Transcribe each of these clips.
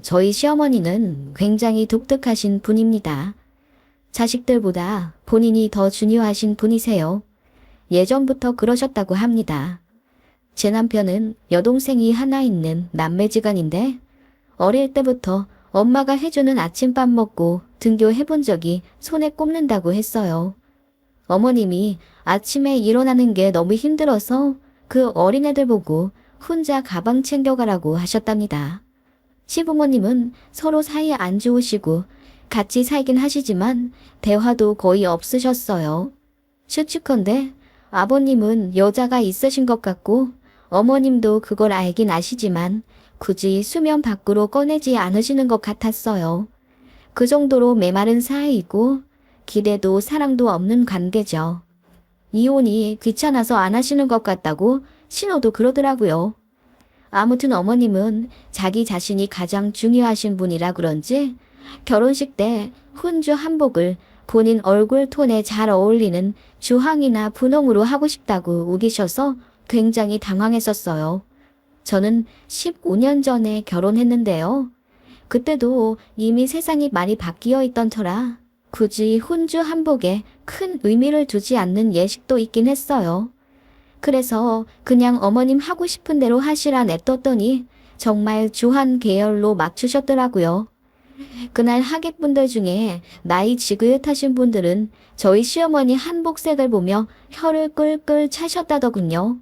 저희 시어머니는 굉장히 독특하신 분입니다. 자식들보다 본인이 더 중요하신 분이세요. 예전부터 그러셨다고 합니다. 제 남편은 여동생이 하나 있는 남매지간인데 어릴 때부터 엄마가 해주는 아침밥 먹고 등교해본 적이 손에 꼽는다고 했어요. 어머님이 아침에 일어나는 게 너무 힘들어서 그 어린애들 보고 혼자 가방 챙겨가라고 하셨답니다. 시부모님은 서로 사이 안 좋으시고 같이 살긴 하시지만 대화도 거의 없으셨어요. 추측컨대 아버님은 여자가 있으신 것 같고 어머님도 그걸 알긴 아시지만 굳이 수면 밖으로 꺼내지 않으시는 것 같았어요. 그 정도로 메마른 사이이고 기대도 사랑도 없는 관계죠. 이혼이 귀찮아서 안 하시는 것 같다고 신호도 그러더라고요. 아무튼 어머님은 자기 자신이 가장 중요하신 분이라 그런지 결혼식 때 훈주 한복을 본인 얼굴 톤에 잘 어울리는 주황이나 분홍으로 하고 싶다고 우기셔서 굉장히 당황했었어요. 저는 15년 전에 결혼했는데요. 그때도 이미 세상이 많이 바뀌어 있던 터라 굳이 훈주 한복에 큰 의미를 두지 않는 예식도 있긴 했어요. 그래서 그냥 어머님 하고 싶은 대로 하시라 냅뒀더니 정말 주한 계열로 맞추셨더라고요. 그날 하객분들 중에 나이 지긋하신 분들은 저희 시어머니 한복색을 보며 혀를 끌끌 차셨다더군요.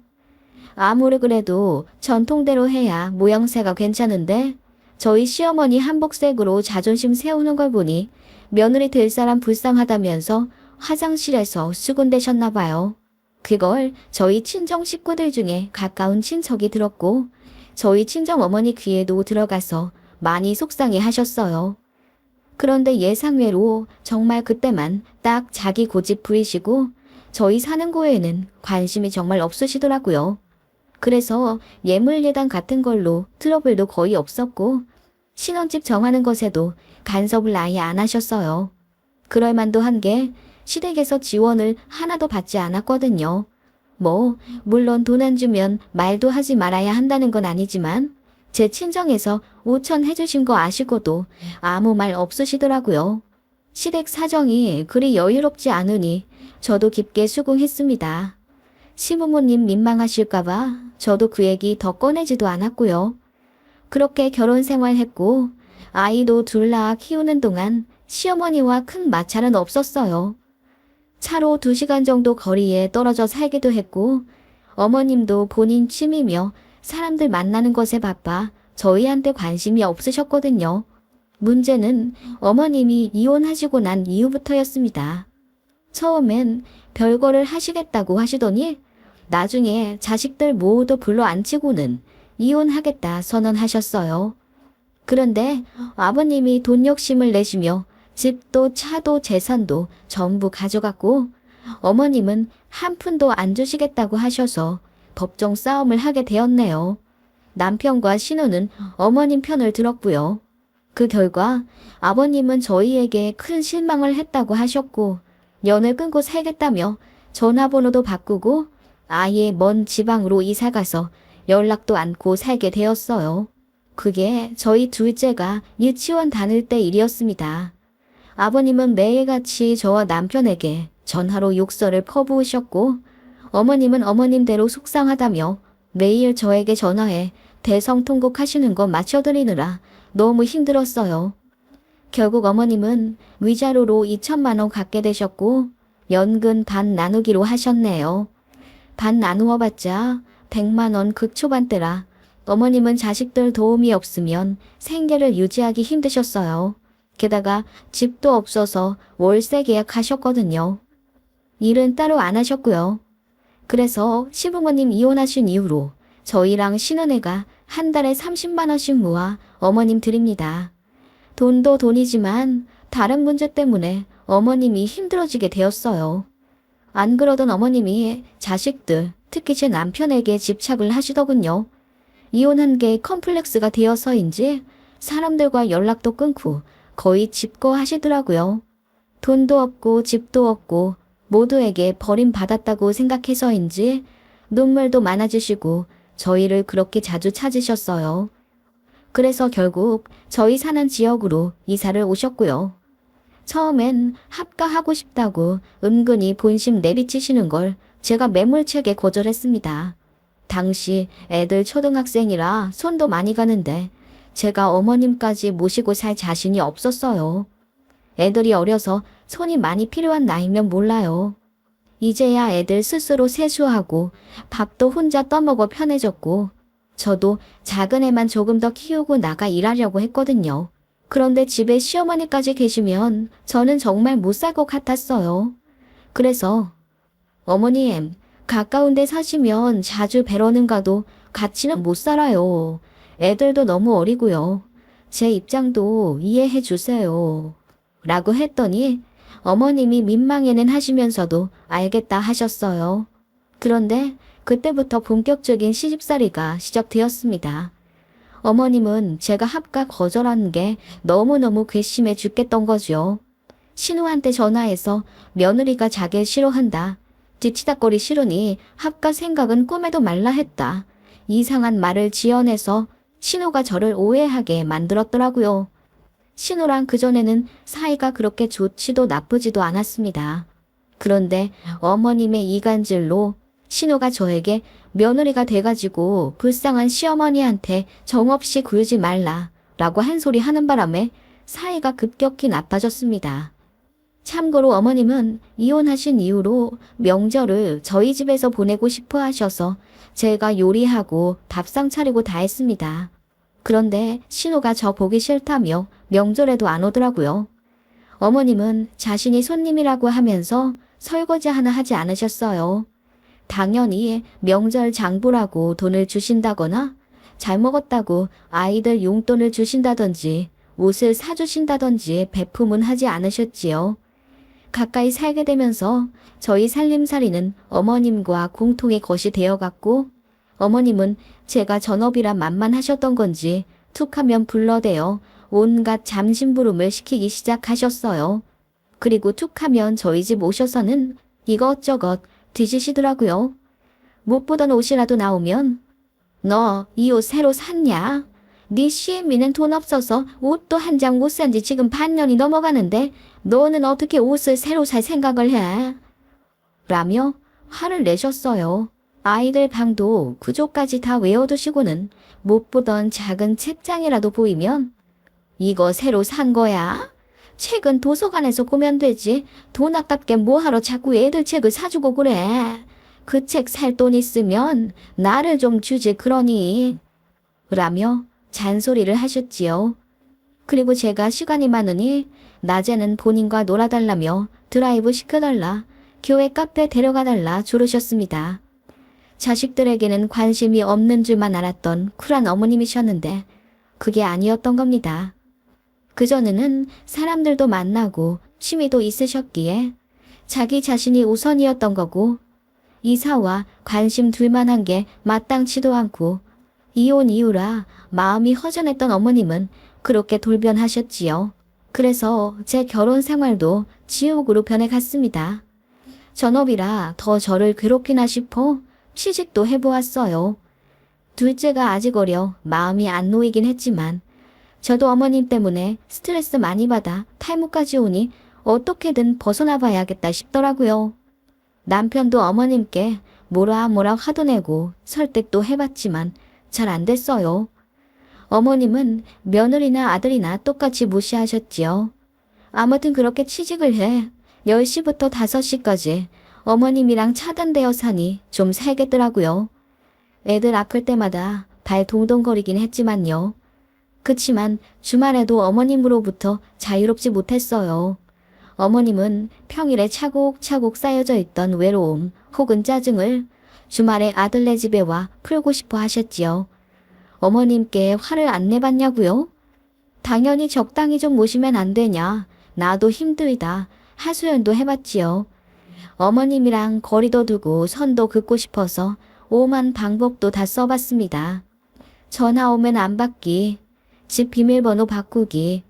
아무리 그래도 전통대로 해야 모양새가 괜찮은데 저희 시어머니 한복색으로 자존심 세우는 걸 보니 며느리 될 사람 불쌍하다면서 화장실에서 수군대셨나 봐요. 그걸 저희 친정 식구들 중에 가까운 친척이 들었고 저희 친정 어머니 귀에도 들어가서 많이 속상해 하셨어요. 그런데 예상외로 정말 그때만 딱 자기 고집 부리시고 저희 사는 곳에는 관심이 정말 없으시더라고요. 그래서 예물예당 같은 걸로 트러블도 거의 없었고 신혼집 정하는 것에도 간섭을 아예 안 하셨어요. 그럴 만도 한 게 시댁에서 지원을 하나도 받지 않았거든요. 물론 돈 안 주면 말도 하지 말아야 한다는 건 아니지만 제 친정에서 5천 해주신 거 아시고도 아무 말 없으시더라고요. 시댁 사정이 그리 여유롭지 않으니 저도 깊게 수긍했습니다. 시부모님 민망하실까봐 저도 그 얘기 더 꺼내지도 않았고요. 그렇게 결혼 생활했고 아이도 둘 낳아 키우는 동안 시어머니와 큰 마찰은 없었어요. 차로 2시간 정도 거리에 떨어져 살기도 했고 어머님도 본인 취미며 사람들 만나는 것에 바빠 저희한테 관심이 없으셨거든요. 문제는 어머님이 이혼하시고 난 이후부터였습니다. 처음엔 별거를 하시겠다고 하시더니 나중에 자식들 모두 불러 앉히고는 이혼하겠다 선언하셨어요. 그런데 아버님이 돈 욕심을 내시며 집도 차도 재산도 전부 가져갔고 어머님은 한 푼도 안 주시겠다고 하셔서 법정 싸움을 하게 되었네요. 남편과 신우는 어머님 편을 들었고요. 그 결과 아버님은 저희에게 큰 실망을 했다고 하셨고 연을 끊고 살겠다며 전화번호도 바꾸고 아예 먼 지방으로 이사가서 연락도 않고 살게 되었어요. 그게 저희 둘째가 유치원 다닐 때 일이었습니다. 아버님은 매일같이 저와 남편에게 전화로 욕설을 퍼부으셨고 어머님은 어머님대로 속상하다며 매일 저에게 전화해 대성통곡하시는 거 맞춰드리느라 너무 힘들었어요. 결국 어머님은 위자료로 2천만 원 갖게 되셨고 연금 반 나누기로 하셨네요. 반 나누어봤자 100만 원 극초반대라 어머님은 자식들 도움이 없으면 생계를 유지하기 힘드셨어요. 게다가 집도 없어서 월세 계약하셨거든요. 일은 따로 안 하셨고요. 그래서 시부모님 이혼하신 이후로 저희랑 신은혜가 한 달에 30만 원씩 모아 어머님 드립니다. 돈도 돈이지만 다른 문제 때문에 어머님이 힘들어지게 되었어요. 안 그러던 어머님이 자식들, 특히 제 남편에게 집착을 하시더군요. 이혼한 게 컴플렉스가 되어서인지 사람들과 연락도 끊고 거의 집거하시더라고요. 돈도 없고 집도 없고 모두에게 버림받았다고 생각해서인지 눈물도 많아지시고 저희를 그렇게 자주 찾으셨어요. 그래서 결국 저희 사는 지역으로 이사를 오셨고요. 처음엔 합가하고 싶다고 은근히 본심 내비치시는 걸 제가 매몰차게 거절했습니다. 당시 애들 초등학생이라 손도 많이 가는데 제가 어머님까지 모시고 살 자신이 없었어요. 애들이 어려서 손이 많이 필요한 나이면 몰라요. 이제야 애들 스스로 세수하고 밥도 혼자 떠먹어 편해졌고 저도 작은 애만 조금 더 키우고 나가 일하려고 했거든요. 그런데 집에 시어머니까지 계시면 저는 정말 못 살 것 같았어요. 그래서 어머님, 가까운 데 사시면 자주 뵈러는 가도 같이는 못 살아요. 애들도 너무 어리고요. 제 입장도 이해해 주세요. 라고 했더니 어머님이 민망해는 하시면서도 알겠다 하셨어요. 그런데 그때부터 본격적인 시집살이가 시작되었습니다. 어머님은 제가 합가 거절하는 게 너무너무 괘씸해 죽겠던 거죠. 신우한테 전화해서 며느리가 자길 싫어한다. 뒤치다거리 싫으니 합가 생각은 꿈에도 말라 했다. 이상한 말을 지어내서 신우가 저를 오해하게 만들었더라고요. 신우랑 그전에는 사이가 그렇게 좋지도 나쁘지도 않았습니다. 그런데 어머님의 이간질로 신우가 저에게 며느리가 돼가지고 불쌍한 시어머니한테 정없이 굴지 말라 라고 한 소리 하는 바람에 사이가 급격히 나빠졌습니다. 참고로 어머님은 이혼하신 이후로 명절을 저희 집에서 보내고 싶어 하셔서 제가 요리하고 밥상 차리고 다 했습니다. 그런데 신우가 저 보기 싫다며 명절에도 안 오더라고요. 어머님은 자신이 손님이라고 하면서 설거지 하나 하지 않으셨어요. 당연히 명절 장보라고 돈을 주신다거나 잘 먹었다고 아이들 용돈을 주신다든지 옷을 사주신다든지 배품은 하지 않으셨지요. 가까이 살게 되면서 저희 살림살이는 어머님과 공통의 것이 되어갔고 어머님은 제가 전업이라 만만하셨던 건지 툭하면 불러대어 온갖 잠심부름을 시키기 시작하셨어요. 그리고 툭하면 저희 집 오셔서는 이것저것 뒤지시더라고요. 못 보던 옷이라도 나오면 너 이 옷 새로 샀냐? 네 시애미는 돈 없어서 옷도 한 장 못 산 지 지금 반년이 넘어가는데 너는 어떻게 옷을 새로 살 생각을 해? 라며 화를 내셨어요. 아이들 방도 구조까지 다 외워두시고는 못 보던 작은 책장이라도 보이면 이거 새로 산 거야? 책은 도서관에서 보면 되지. 돈 아깝게 뭐하러 자꾸 애들 책을 사주고 그래. 그 책 살 돈 있으면 나를 좀 주지 그러니. 라며 잔소리를 하셨지요. 그리고 제가 시간이 많으니 낮에는 본인과 놀아달라며 드라이브 시켜달라, 교회 카페 데려가달라 조르셨습니다. 자식들에게는 관심이 없는 줄만 알았던 쿨한 어머님이셨는데 그게 아니었던 겁니다. 그전에는 사람들도 만나고 취미도 있으셨기에 자기 자신이 우선이었던 거고 이사와 관심 둘만한 게 마땅치도 않고 이혼 이후라 마음이 허전했던 어머님은 그렇게 돌변하셨지요. 그래서 제 결혼 생활도 지옥으로 변해갔습니다. 전업이라 더 저를 괴롭히나 싶어 취직도 해보았어요. 둘째가 아직 어려 마음이 안 놓이긴 했지만 저도 어머님 때문에 스트레스 많이 받아 탈모까지 오니 어떻게든 벗어나 봐야겠다 싶더라고요. 남편도 어머님께 뭐라 화도 내고 설득도 해봤지만 잘 안 됐어요. 어머님은 며느리나 아들이나 똑같이 무시하셨지요. 아무튼 그렇게 취직을 해 10시부터 5시까지 어머님이랑 차단되어 사니 좀 살겠더라고요. 애들 아플 때마다 발 동동거리긴 했지만요. 그치만 주말에도 어머님으로부터 자유롭지 못했어요. 어머님은 평일에 차곡차곡 쌓여져 있던 외로움 혹은 짜증을 주말에 아들네 집에 와 풀고 싶어 하셨지요. 어머님께 화를 안 내봤냐고요? 당연히 적당히 좀 모시면 안 되냐. 나도 힘들다. 하소연도 해봤지요. 어머님이랑 거리도 두고 선도 긋고 싶어서 오만 방법도 다 써봤습니다. 전화 오면 안 받기, 집 비밀번호 바꾸기,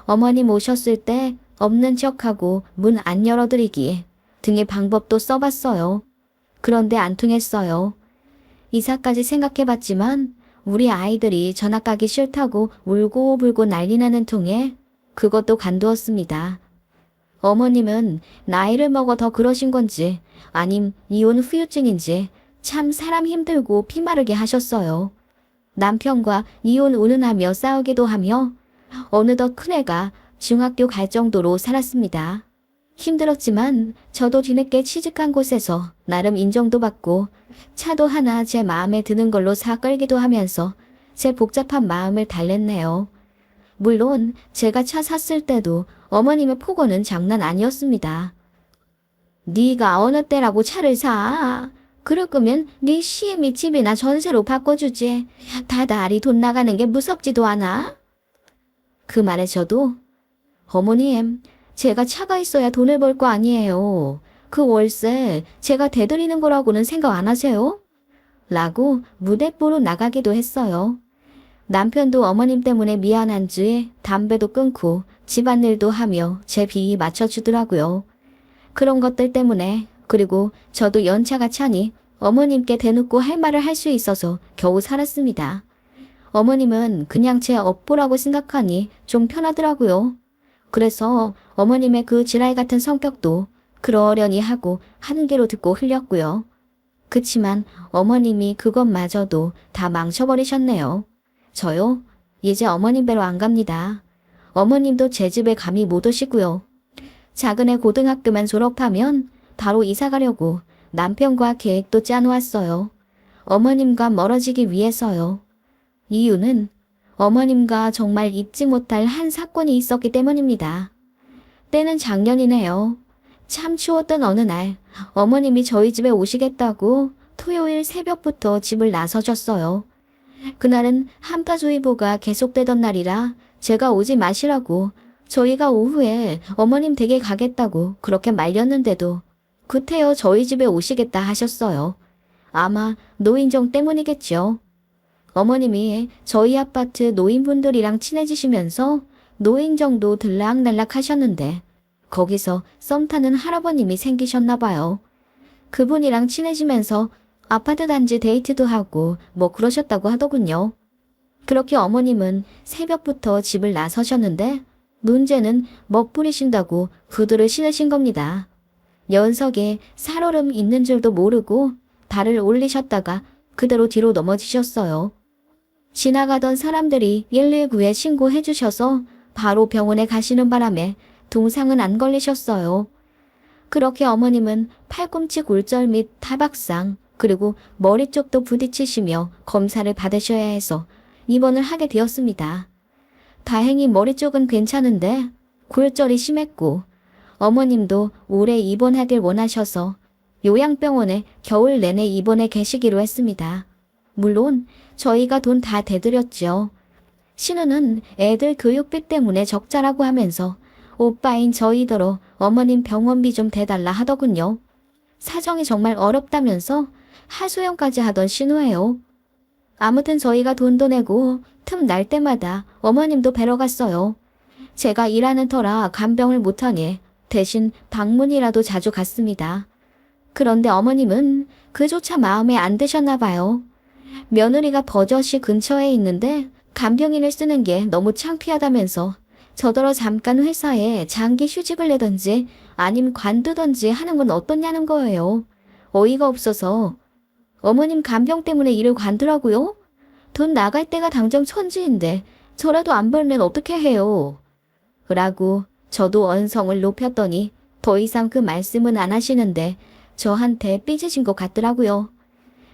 어머님 오셨을 때 없는 척하고 문 안 열어드리기, 등의 방법도 써봤어요. 그런데 안 통했어요. 이사까지 생각해봤지만 우리 아이들이 전학 가기 싫다고 울고불고 난리나는 통에 그것도 간두었습니다. 어머님은 나이를 먹어 더 그러신 건지 아님 이혼 후유증인지 참 사람 힘들고 피마르게 하셨어요. 남편과 이혼 운운하며 싸우기도 하며 어느덧 큰애가 중학교 갈 정도로 살았습니다. 힘들었지만 저도 뒤늦게 취직한 곳에서 나름 인정도 받고 차도 하나 제 마음에 드는 걸로 사 끌기도 하면서 제 복잡한 마음을 달랬네요. 물론 제가 차 샀을 때도 어머님의 폭언은 장난 아니었습니다. 네가 어느 때라고 차를 사? 그럴 거면 네 시엠이 집이나 전세로 바꿔주지. 다달이 돈 나가는 게 무섭지도 않아? 그 말에 저도 어머님, 제가 차가 있어야 돈을 벌 거 아니에요. 그 월세 제가 대드리는 거라고는 생각 안 하세요? 라고 무대뽀로 나가기도 했어요. 남편도 어머님 때문에 미안한지 담배도 끊고 집안일도 하며 제 비위 맞춰주더라고요. 그런 것들 때문에 그리고 저도 연차가 차니 어머님께 대놓고 할 말을 할 수 있어서 겨우 살았습니다. 어머님은 그냥 제 업보라고 생각하니 좀 편하더라고요. 그래서 어머님의 그 지랄 같은 성격도 그러려니 하고 하는 대로 듣고 흘렸고요. 그치만 어머님이 그것마저도 다 망쳐버리셨네요. 저요? 이제 어머님 배로 안 갑니다. 어머님도 제 집에 감히 못 오시고요. 작은 애 고등학교만 졸업하면 바로 이사 가려고 남편과 계획도 짜놓았어요. 어머님과 멀어지기 위해서요. 이유는 어머님과 정말 잊지 못할 한 사건이 있었기 때문입니다. 때는 작년이네요. 참 추웠던 어느 날 어머님이 저희 집에 오시겠다고 토요일 새벽부터 집을 나서셨어요. 그날은 한파주의보가 계속되던 날이라 제가 오지 마시라고 저희가 오후에 어머님 댁에 가겠다고 그렇게 말렸는데도 구태여 저희 집에 오시겠다 하셨어요. 아마 노인정 때문이겠죠. 어머님이 저희 아파트 노인분들이랑 친해지시면서 노인정도 들락날락 하셨는데 거기서 썸 타는 할아버님이 생기셨나 봐요. 그분이랑 친해지면서 아파트 단지 데이트도 하고 뭐 그러셨다고 하더군요. 그렇게 어머님은 새벽부터 집을 나서셨는데 문제는 먹부리신다고 구두를 신으신 겁니다. 연석에 살얼음 있는 줄도 모르고 발을 올리셨다가 그대로 뒤로 넘어지셨어요. 지나가던 사람들이 119에 신고해 주셔서 바로 병원에 가시는 바람에 동상은 안 걸리셨어요. 그렇게 어머님은 팔꿈치 골절 및 타박상 그리고 머리 쪽도 부딪히시며 검사를 받으셔야 해서 입원을 하게 되었습니다. 다행히 머리 쪽은 괜찮은데 골절이 심했고 어머님도 오래 입원하길 원하셔서 요양병원에 겨울 내내 입원해 계시기로 했습니다. 물론 저희가 돈 다 대드렸죠. 신우는 애들 교육비 때문에 적자라고 하면서 오빠인 저희더러 어머님 병원비 좀 대달라 하더군요. 사정이 정말 어렵다면서 하소연까지 하던 신우예요. 아무튼 저희가 돈도 내고 틈 날 때마다 어머님도 뵈러 갔어요. 제가 일하는 터라 간병을 못하니 대신 방문이라도 자주 갔습니다. 그런데 어머님은 그조차 마음에 안 드셨나 봐요. 며느리가 버젓이 근처에 있는데 간병인을 쓰는 게 너무 창피하다면서 저더러 잠깐 회사에 장기 휴직을 내던지 아님 관두던지 하는 건 어떻냐는 거예요. 어이가 없어서 어머님 간병 때문에 일을 관두라고요? 돈 나갈 때가 당장 천지인데 저라도 안 벌면 어떻게 해요? 라고 저도 언성을 높였더니 더 이상 그 말씀은 안 하시는데 저한테 삐지신 것 같더라고요.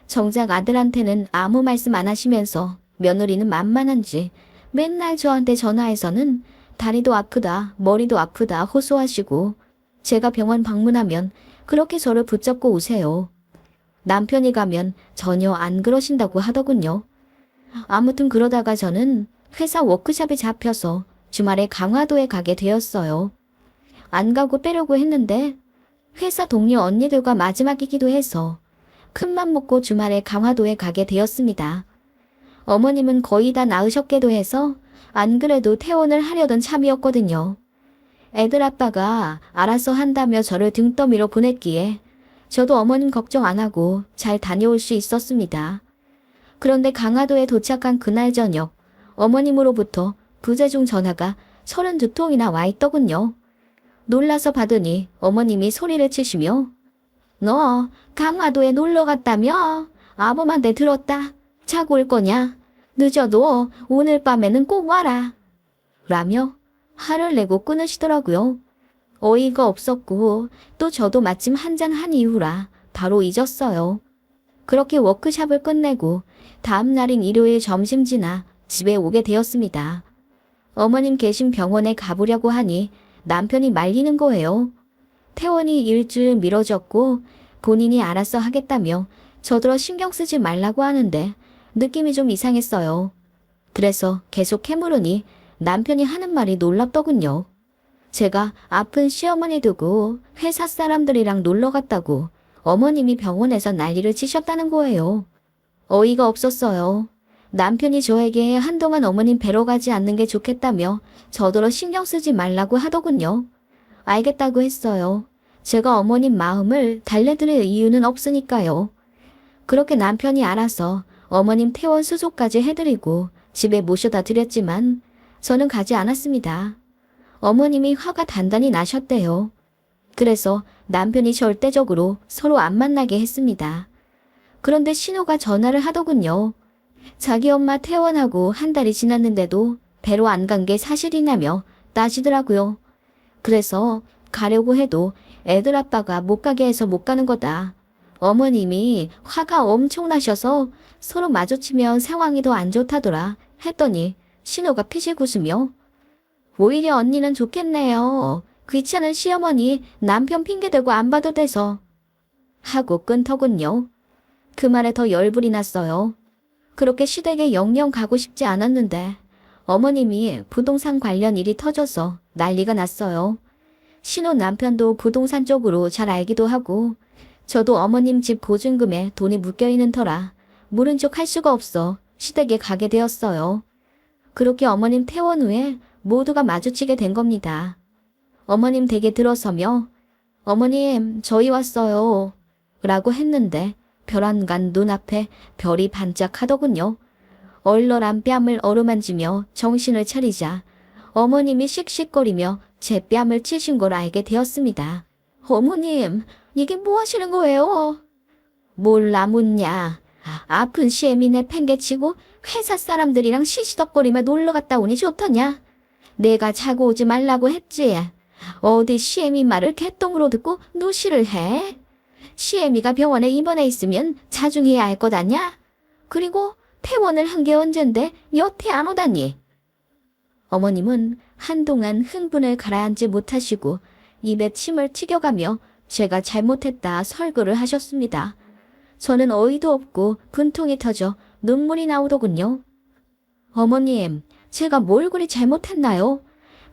정작 아들한테는 아무 말씀 안 하시면서 며느리는 만만한지 맨날 저한테 전화해서는 다리도 아프다, 머리도 아프다 호소하시고 제가 병원 방문하면 그렇게 저를 붙잡고 오세요. 남편이 가면 전혀 안 그러신다고 하더군요. 아무튼 그러다가 저는 회사 워크숍에 잡혀서 주말에 강화도에 가게 되었어요. 안 가고 빼려고 했는데 회사 동료 언니들과 마지막이기도 해서 큰맘 먹고 주말에 강화도에 가게 되었습니다. 어머님은 거의 다 나으셨기도 해서 안 그래도 퇴원을 하려던 참이었거든요. 애들 아빠가 알아서 한다며 저를 등더미로 보냈기에 저도 어머님 걱정 안 하고 잘 다녀올 수 있었습니다. 그런데 강화도에 도착한 그날 저녁 어머님으로부터 부재중 전화가 32통이나 와 있더군요. 놀라서 받으니 어머님이 소리를 치시며 너 강화도에 놀러 갔다며? 아범한테 들었다. 자고 올 거냐? 늦어도 오늘 밤에는 꼭 와라. 라며 화를 내고 끊으시더라고요. 어이가 없었고 또 저도 마침 한잔 한 이후라 바로 잊었어요. 그렇게 워크숍을 끝내고 다음 날인 일요일 점심 지나 집에 오게 되었습니다. 어머님 계신 병원에 가보려고 하니 남편이 말리는 거예요. 퇴원이 일주일 미뤄졌고 본인이 알아서 하겠다며 저더러 신경 쓰지 말라고 하는데 느낌이 좀 이상했어요. 그래서 계속 캐물으니 남편이 하는 말이 놀랍더군요. 제가 아픈 시어머니 두고 회사 사람들이랑 놀러 갔다고 어머님이 병원에서 난리를 치셨다는 거예요. 어이가 없었어요. 남편이 저에게 한동안 어머님 뵈러 가지 않는 게 좋겠다며 저더러 신경 쓰지 말라고 하더군요. 알겠다고 했어요. 제가 어머님 마음을 달래드릴 이유는 없으니까요. 그렇게 남편이 알아서 어머님 퇴원 수속까지 해드리고 집에 모셔다 드렸지만 저는 가지 않았습니다. 어머님이 화가 단단히 나셨대요. 그래서 남편이 절대적으로 서로 안 만나게 했습니다. 그런데 신호가 전화를 하더군요. 자기 엄마 퇴원하고 한 달이 지났는데도 뵈러 안 간 게 사실이냐며 따지더라고요. 그래서 가려고 해도 애들 아빠가 못 가게 해서 못 가는 거다. 어머님이 화가 엄청 나셔서 서로 마주치면 상황이 더 안 좋다더라 했더니 신호가 피식 웃으며 오히려 언니는 좋겠네요. 귀찮은 시어머니 남편 핑계대고 안 봐도 돼서 하고 끊더군요. 그 말에 더 열불이 났어요. 그렇게 시댁에 영영 가고 싶지 않았는데 어머님이 부동산 관련 일이 터져서 난리가 났어요. 신호 남편도 부동산 쪽으로 잘 알기도 하고 저도 어머님 집 보증금에 돈이 묶여있는 터라 모른 척 할 수가 없어 시댁에 가게 되었어요. 그렇게 어머님 퇴원 후에 모두가 마주치게 된 겁니다. 어머님 댁에 들어서며 어머님 저희 왔어요 라고 했는데 벼랑간 눈앞에 별이 반짝하더군요. 얼얼한 뺨을 어루만지며 정신을 차리자 어머님이 씩씩거리며 제 뺨을 치신 걸 알게 되었습니다. 어머님 이게 뭐 하시는 거예요? 몰라 묻냐. 아픈 시애미네 팽개치고 회사 사람들이랑 시시덕거리며 놀러 갔다 오니 좋더냐. 내가 자고 오지 말라고 했지. 어디 시애미 말을 개똥으로 듣고 누시를 해. 시애미가 병원에 입원해 있으면 자중해야 할 것 아냐? 그리고 퇴원을 한 게 언젠데 여태 안 오다니. 어머님은 한동안 흥분을 가라앉지 못하시고 입에 침을 튀겨가며 제가 잘못했다 설교를 하셨습니다. 저는 어이도 없고 분통이 터져 눈물이 나오더군요. 어머님, 제가 뭘 그리 잘못했나요?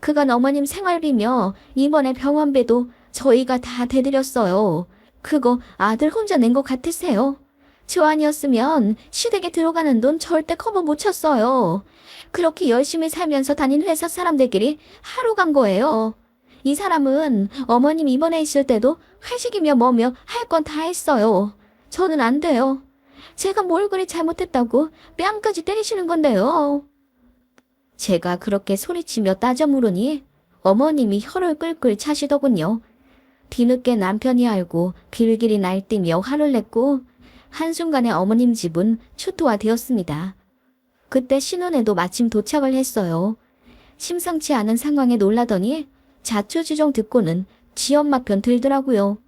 그간 어머님 생활비며 이번에 병원비도 저희가 다 대드렸어요. 그거 아들 혼자 낸 것 같으세요? 저 아니었으면 시댁에 들어가는 돈 절대 커버 못 쳤어요. 그렇게 열심히 살면서 다닌 회사 사람들끼리 하루 간 거예요. 이 사람은 어머님 입원해 있을 때도 회식이며 뭐며 할 건 다 했어요. 저는 안 돼요. 제가 뭘 그리 잘못했다고 뺨까지 때리시는 건데요. 제가 그렇게 소리치며 따져 물으니 어머님이 혀를 끌끌 차시더군요. 뒤늦게 남편이 알고 길길이 날뛰며 화를 냈고 한순간에 어머님 집은 초토화되었습니다. 그때 신혼에도 마침 도착을 했어요. 심상치 않은 상황에 놀라더니 자초지종 듣고는 지 엄마 편 들더라고요.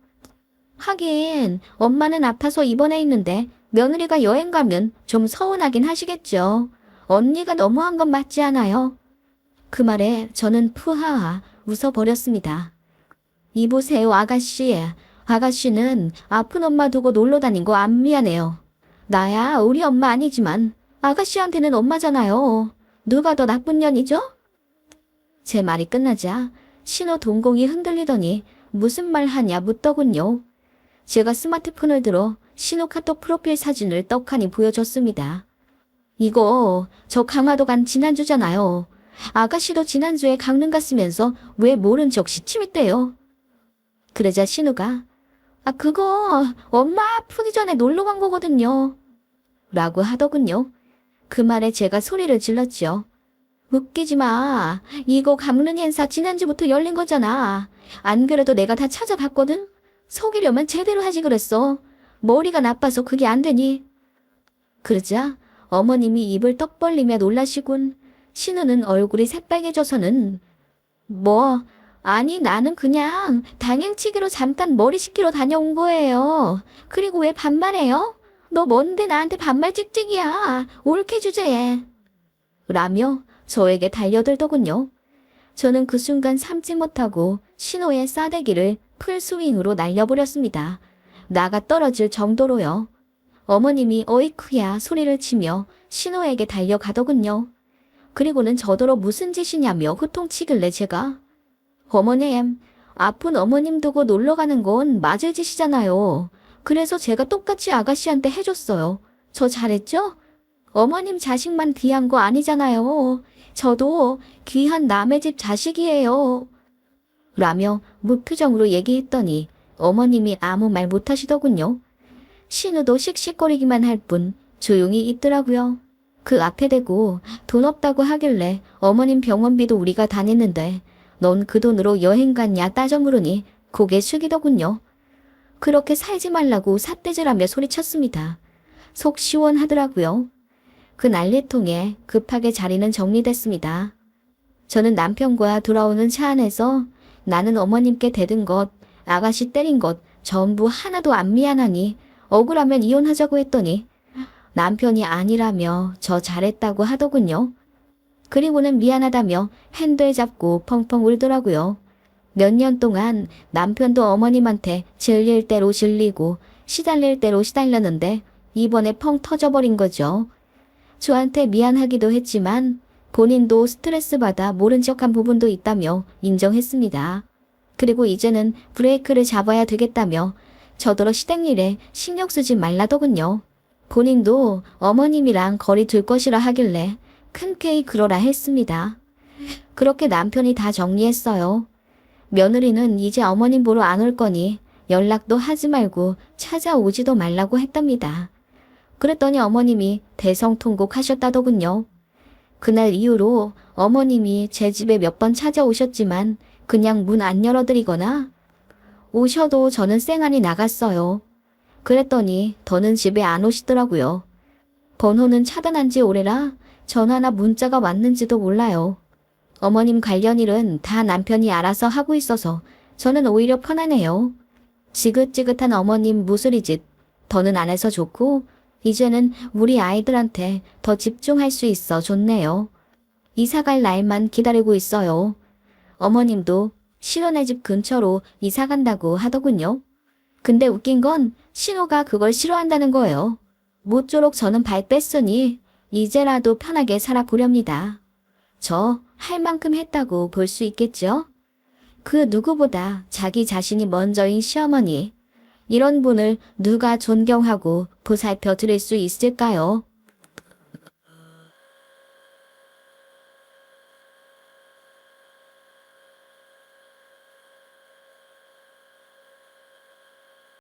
하긴 엄마는 아파서 입원해 있는데 며느리가 여행 가면 좀 서운하긴 하시겠죠. 언니가 너무한 건 맞지 않아요? 그 말에 저는 푸하하 웃어버렸습니다. 이보세요 아가씨. 아가씨는 아픈 엄마 두고 놀러 다닌 거 안 미안해요. 나야 우리 엄마 아니지만 아가씨한테는 엄마잖아요. 누가 더 나쁜 년이죠? 제 말이 끝나자 신호 동공이 흔들리더니 무슨 말 하냐 묻더군요. 제가 스마트폰을 들어 신호 카톡 프로필 사진을 떡하니 보여줬습니다. 이거 저 강화도 간 지난주잖아요. 아가씨도 지난주에 강릉 갔으면서 왜 모른 척 시침했대요. 그러자 신우가 그거 엄마 아프기 전에 놀러 간 거거든요. 라고 하더군요. 그 말에 제가 소리를 질렀죠. 웃기지 마. 이거 강릉 행사 지난주부터 열린 거잖아. 안 그래도 내가 다 찾아봤거든. 속이려면 제대로 하지 그랬어. 머리가 나빠서 그게 안 되니. 그러자 어머님이 입을 떡 벌리며 놀라시군. 신우는 얼굴이 새빨개져서는 아니 나는 그냥 당행치기로 잠깐 머리 식히러 다녀온 거예요. 그리고 왜 반말해요? 너 뭔데 나한테 반말 찍찍이야. 옳게 주제에. 라며 저에게 달려들더군요. 저는 그 순간 참지 못하고 신호의 싸대기를 풀스윙으로 날려버렸습니다. 나가 떨어질 정도로요. 어머님이 어이쿠야 소리를 치며 신호에게 달려가더군요. 그리고는 저더러 무슨 짓이냐며 호통치길래 제가 어머님, 아픈 어머님 두고 놀러 가는 건 맞을 짓이잖아요. 그래서 제가 똑같이 아가씨한테 해줬어요. 저 잘했죠? 어머님 자식만 귀한 거 아니잖아요. 저도 귀한 남의 집 자식이에요. 라며 무표정으로 얘기했더니 어머님이 아무 말 못하시더군요. 신우도 씩씩거리기만 할 뿐 조용히 있더라고요. 그 앞에 대고 돈 없다고 하길래 어머님 병원비도 우리가 다 냈는데 넌 그 돈으로 여행 갔냐 따져 물으니 고개 숙이더군요. 그렇게 살지 말라고 삿대질하며 소리쳤습니다. 속 시원하더라고요. 그 난리통에 급하게 자리는 정리됐습니다. 저는 남편과 돌아오는 차 안에서 나는 어머님께 대든 것, 아가씨 때린 것 전부 하나도 안 미안하니 억울하면 이혼하자고 했더니 남편이 아니라며 저 잘했다고 하더군요. 그리고는 미안하다며 핸들 잡고 펑펑 울더라고요. 몇 년 동안 남편도 어머님한테 질릴 대로 질리고 시달릴 대로 시달렸는데 이번에 펑 터져버린 거죠. 저한테 미안하기도 했지만 본인도 스트레스 받아 모른 척한 부분도 있다며 인정했습니다. 그리고 이제는 브레이크를 잡아야 되겠다며 저더러 시댁일에 신경 쓰지 말라더군요. 본인도 어머님이랑 거리 둘 것이라 하길래 흔쾌히 그러라 했습니다. 그렇게 남편이 다 정리했어요. 며느리는 이제 어머님 보러 안 올 거니 연락도 하지 말고 찾아오지도 말라고 했답니다. 그랬더니 어머님이 대성통곡하셨다더군요. 그날 이후로 어머님이 제 집에 몇 번 찾아오셨지만 그냥 문 안 열어드리거나 오셔도 저는 쌩안이 나갔어요. 그랬더니 더는 집에 안 오시더라고요. 번호는 차단한 지 오래라 전화나 문자가 왔는지도 몰라요. 어머님 관련 일은 다 남편이 알아서 하고 있어서 저는 오히려 편하네요. 지긋지긋한 어머님 무술이짓 더는 안 해서 좋고 이제는 우리 아이들한테 더 집중할 수 있어 좋네요. 이사갈 날만 기다리고 있어요. 어머님도 신혼의 집 근처로 이사 간다고 하더군요. 근데 웃긴 건 신호가 그걸 싫어한다는 거예요. 모쪼록 저는 발 뺐으니 이제라도 편하게 살아보렵니다. 저 할 만큼 했다고 볼 수 있겠죠? 그 누구보다 자기 자신이 먼저인 시어머니. 이런 분을 누가 존경하고 보살펴 드릴 수 있을까요?